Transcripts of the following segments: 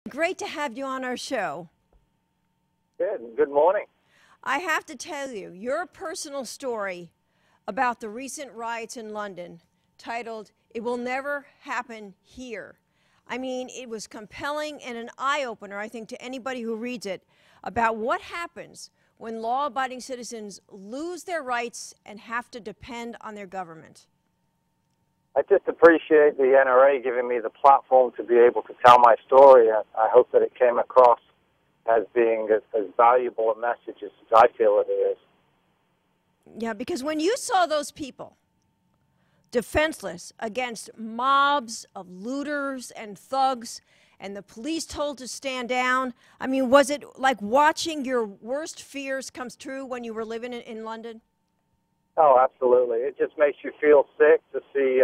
Great to have you on our show. Good morning. I have to tell you, your personal story about the recent riots in London, titled, "It Will Never Happen Here." I mean, it was compelling and an eye-opener, I think, to anybody who reads it, about what happens when law-abiding citizens lose their rights and have to depend on their government. I just appreciate the NRA giving me the platform to be able to tell my story. I hope that it came across as being as valuable a message as I feel it is. Yeah, because when you saw those people defenseless against mobs of looters and thugs, and the police told to stand down, I mean, was it like watching your worst fears come true when you were living in London? Oh, absolutely. It just makes you feel sick to see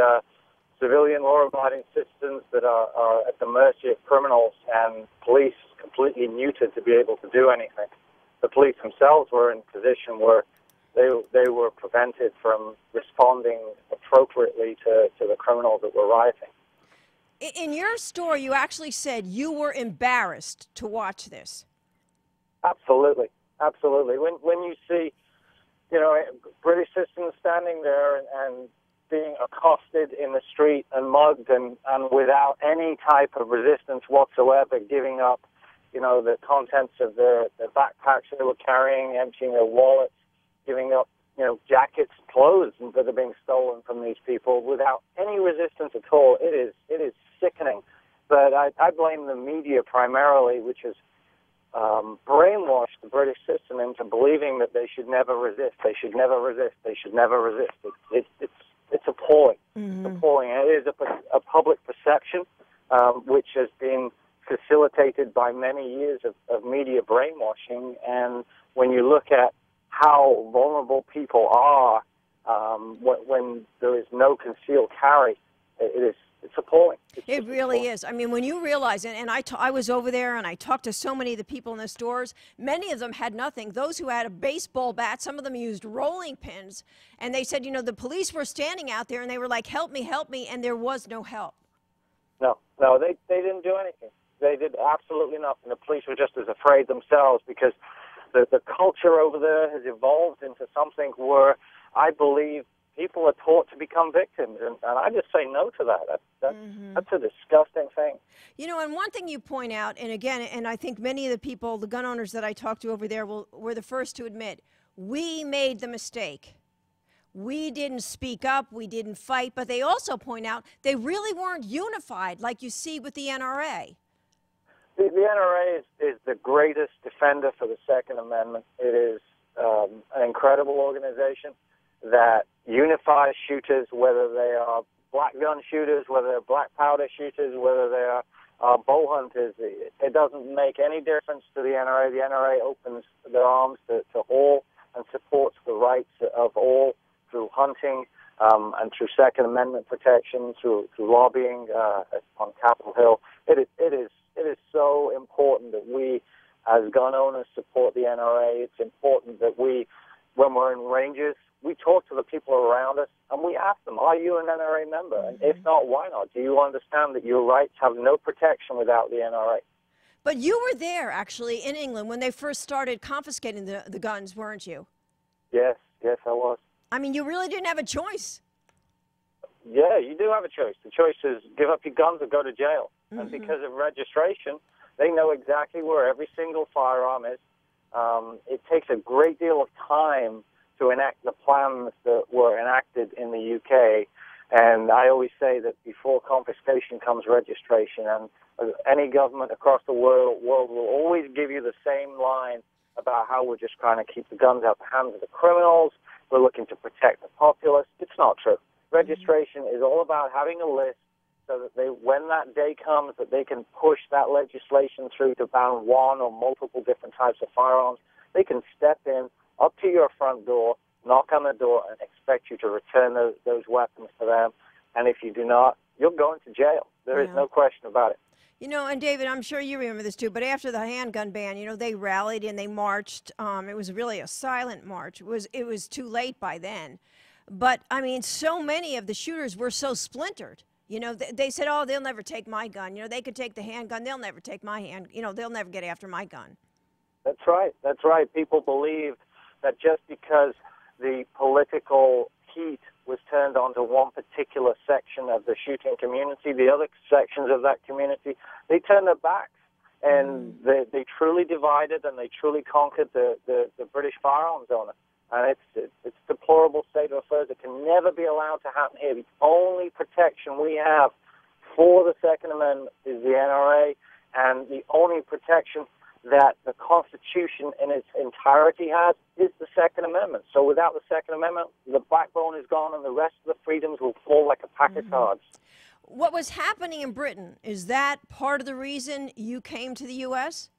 civilian law-abiding citizens that are at the mercy of criminals and police completely neutered to be able to do anything. The police themselves were in a position where they were prevented from responding appropriately to the criminals that were rioting. In your story, you actually said you were embarrassed to watch this. Absolutely. Absolutely. When you see, British citizens standing there and being accosted in the street and mugged and without any type of resistance whatsoever, giving up, the contents of their backpacks they were carrying, emptying their wallets, giving up, jackets, clothes that are being stolen from these people without any resistance at all. It is sickening. But I blame the media primarily, which has brainwashed the British citizen into believing that they should never resist. They should never resist. They should never resist. It's appalling. Mm-hmm. It's appalling. It is a public perception which has been facilitated by many years of media brainwashing. And when you look at how vulnerable people are when there is no concealed carry, it's appalling. It really is. I mean, when you realize, and I was over there and I talked to so many of the people in the stores, many of them had nothing. Those who had a baseball bat, some of them used rolling pins, and they said, the police were standing out there and they were like, help me, and there was no help. No, they didn't do anything. They did absolutely nothing. The police were just as afraid themselves because the culture over there has evolved into something where I believe people are taught to become victims, and I just say no to that. That's a disgusting thing. And one thing you point out, and again, and I think many of the people, the gun owners that I talked to over there were the first to admit, we made the mistake. We didn't speak up, we didn't fight, but they also point out they really weren't unified like you see with the NRA. The NRA is the greatest defender for the Second Amendment. It is an incredible organization that unifies shooters, whether they are black gun shooters, whether they're black powder shooters, whether they are bow hunters. It doesn't make any difference to the NRA. The NRA opens their arms to all and supports the rights of all through hunting and through Second Amendment protection, through lobbying on Capitol Hill. It is so important that we, as gun owners, support the NRA. It's important that we, when we're in ranges, we talk to the people around us and we ask them, are you an NRA member? And if not, why not? Do you understand that your rights have no protection without the NRA? But you were there, actually, in England when they first started confiscating the guns, weren't you? Yes, I was. I mean, you really didn't have a choice. Yeah, you do have a choice. The choice is give up your guns or go to jail. Mm-hmm. And because of registration, they know exactly where every single firearm is. It takes a great deal of time to enact the plans that were enacted in the UK. And I always say that before confiscation comes registration. And any government across the world will always give you the same line about how we're just trying to keep the guns out of the hands of the criminals. We're looking to protect the populace. It's not true. Registration is all about having a list so that when that day comes, that they can push that legislation through to ban one or multiple different types of firearms. They can step in up to your front door, knock on the door, and expect you to return those weapons to them. And if you do not, you're going to jail. There is no question about it. And David, I'm sure you remember this too, but after the handgun ban, they rallied and they marched. It was really a silent march. It was too late by then. But, I mean, so many of the shooters were so splintered. You know, they said, oh, they'll never take my gun. You know, they could take the handgun. They'll never take my hand. You know, they'll never get after my gun. That's right. That's right. People believe that just because the political heat was turned onto one particular section of the shooting community, the other sections of that community, they turned their backs. And they truly divided and they truly conquered the British firearms owner. And it's a deplorable state of affairs. It can never be allowed to happen here. The only protection we have for the Second Amendment is the NRA, and the only protection that the Constitution in its entirety has is the Second Amendment. So without the Second Amendment, the backbone is gone and the rest of the freedoms will fall like a pack of cards. What was happening in Britain, is that part of the reason you came to the U.S.?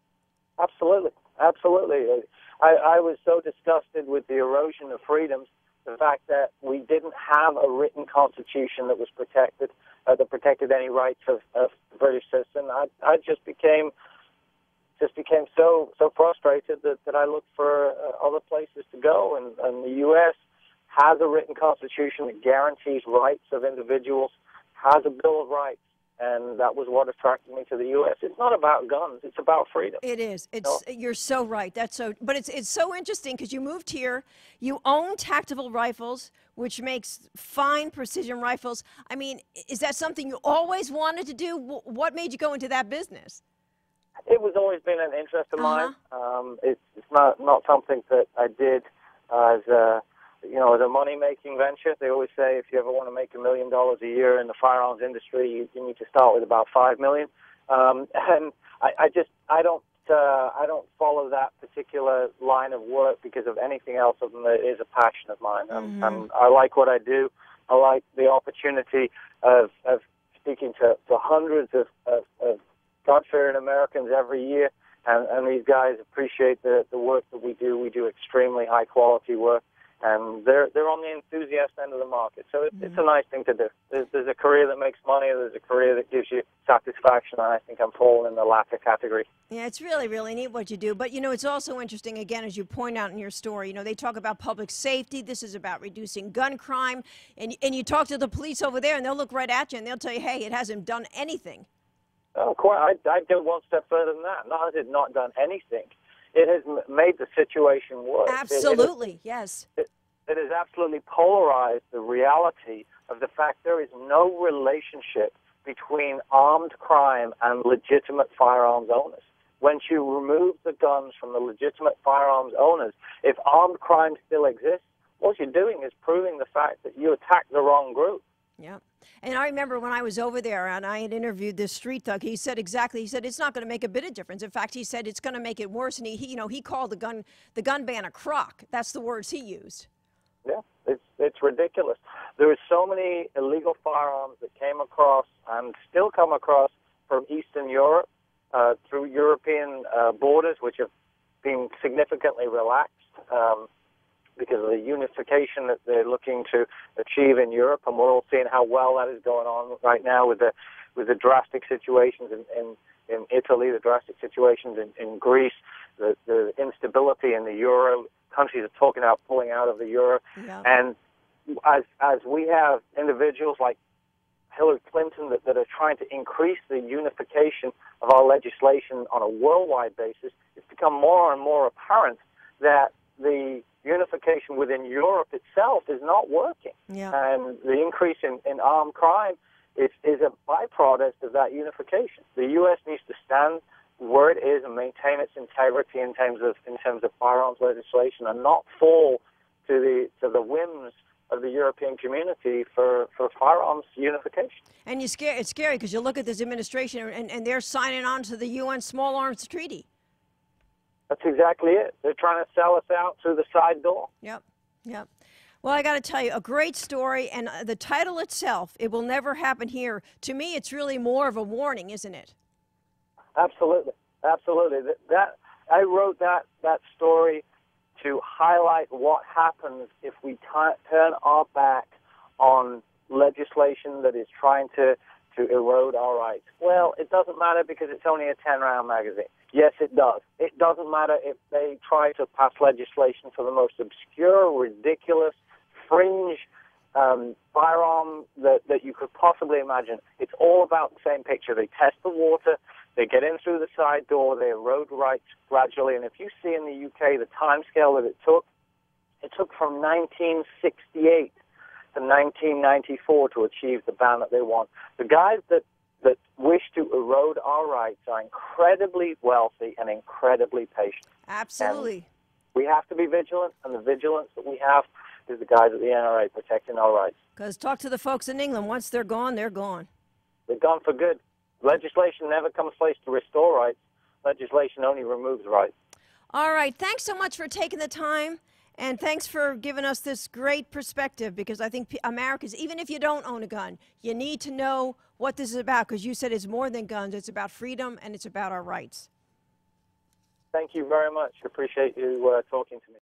Absolutely. Absolutely. I was so disgusted with the erosion of freedoms, the fact that we didn't have a written constitution that was protected, that protected any rights of the British citizen. I just became so frustrated that I looked for other places to go, and the U.S. has a written constitution that guarantees rights of individuals, has a Bill of Rights, and that was what attracted me to the U.S. It's not about guns; it's about freedom. It is. You're so right. But it's so interesting because you moved here, you own tactical rifles, which makes fine precision rifles. I mean, is that something you always wanted to do? What made you go into that business? It was always been an interest of mine. It's not something that I did as a money-making venture. They always say if you ever want to make $1 million a year in the firearms industry, you need to start with about $5 million. And I don't follow that particular line of work because of anything else other than that it is a passion of mine. And I like what I do. I like the opportunity of speaking to hundreds of God-fearing Americans every year, and these guys appreciate the work that we do. We do extremely high-quality work, and they're on the enthusiast end of the market. So it's a nice thing to do. There's a career that makes money. There's a career that gives you satisfaction, and I think I'm falling in the latter category. Yeah, it's really, really neat what you do. But, you know, it's also interesting, again, as you point out in your story, you know, they talk about public safety. This is about reducing gun crime. And you talk to the police over there, and they'll look right at you, and they'll tell you, hey, it hasn't done anything. Oh, quite. I'd go one step further than that. Not has it not done anything. It has made the situation worse. Absolutely, yes. It has absolutely polarized the reality of the fact there is no relationship between armed crime and legitimate firearms owners. Once you remove the guns from the legitimate firearms owners, if armed crime still exists, what you're doing is proving the fact that you attacked the wrong group. Yeah. And I remember when I was over there and I had interviewed this street thug, he said it's not going to make a bit of difference. In fact, he said it's going to make it worse. And he called the gun ban a crock. That's the words he used. Yeah, it's ridiculous. There are so many illegal firearms that came across and still come across from Eastern Europe through European borders, which have been significantly relaxed because of the unification that they're looking to achieve in Europe, and we're all seeing how well that is going on right now with the drastic situations in Italy, the drastic situations in Greece, the instability in the euro. Countries are talking about pulling out of the euro, and as we have individuals like Hillary Clinton that are trying to increase the unification of our legislation on a worldwide basis, it's become more and more apparent that the unification within Europe itself is not working. Yeah. And the increase in armed crime is a byproduct of that unification. The U.S. needs to stand where it is and maintain its integrity in terms of firearms legislation, and not fall to the whims of the European community for firearms unification. And it's scary because you look at this administration and they're signing on to the UN Small Arms Treaty. That's exactly it. They're trying to sell us out through the side door. Yep. Well, I got to tell you, a great story, and the title itself, "It Will Never Happen Here," to me, it's really more of a warning, isn't it? Absolutely. That I wrote that story to highlight what happens if we turn our back on legislation that is trying to erode our rights. Well, it doesn't matter because it's only a 10-round magazine. Yes, it does. It doesn't matter if they try to pass legislation for the most obscure, ridiculous, fringe firearm that you could possibly imagine. It's all about the same picture. They test the water, they get in through the side door, they erode rights gradually. And if you see in the UK the time scale that it took from 1968 to 1994 to achieve the ban that they want. The guys that wish to erode our rights are incredibly wealthy and incredibly patient. Absolutely. And we have to be vigilant, and the vigilance that we have is the guys at the NRA protecting our rights. Because talk to the folks in England. Once they're gone, they're gone. They're gone for good. Legislation never comes place to restore rights. Legislation only removes rights. All right. Thanks so much for taking the time. And thanks for giving us this great perspective, because I think Americans, even if you don't own a gun, you need to know what this is about, because you said it's more than guns. It's about freedom, and it's about our rights. Thank you very much. Appreciate you talking to me.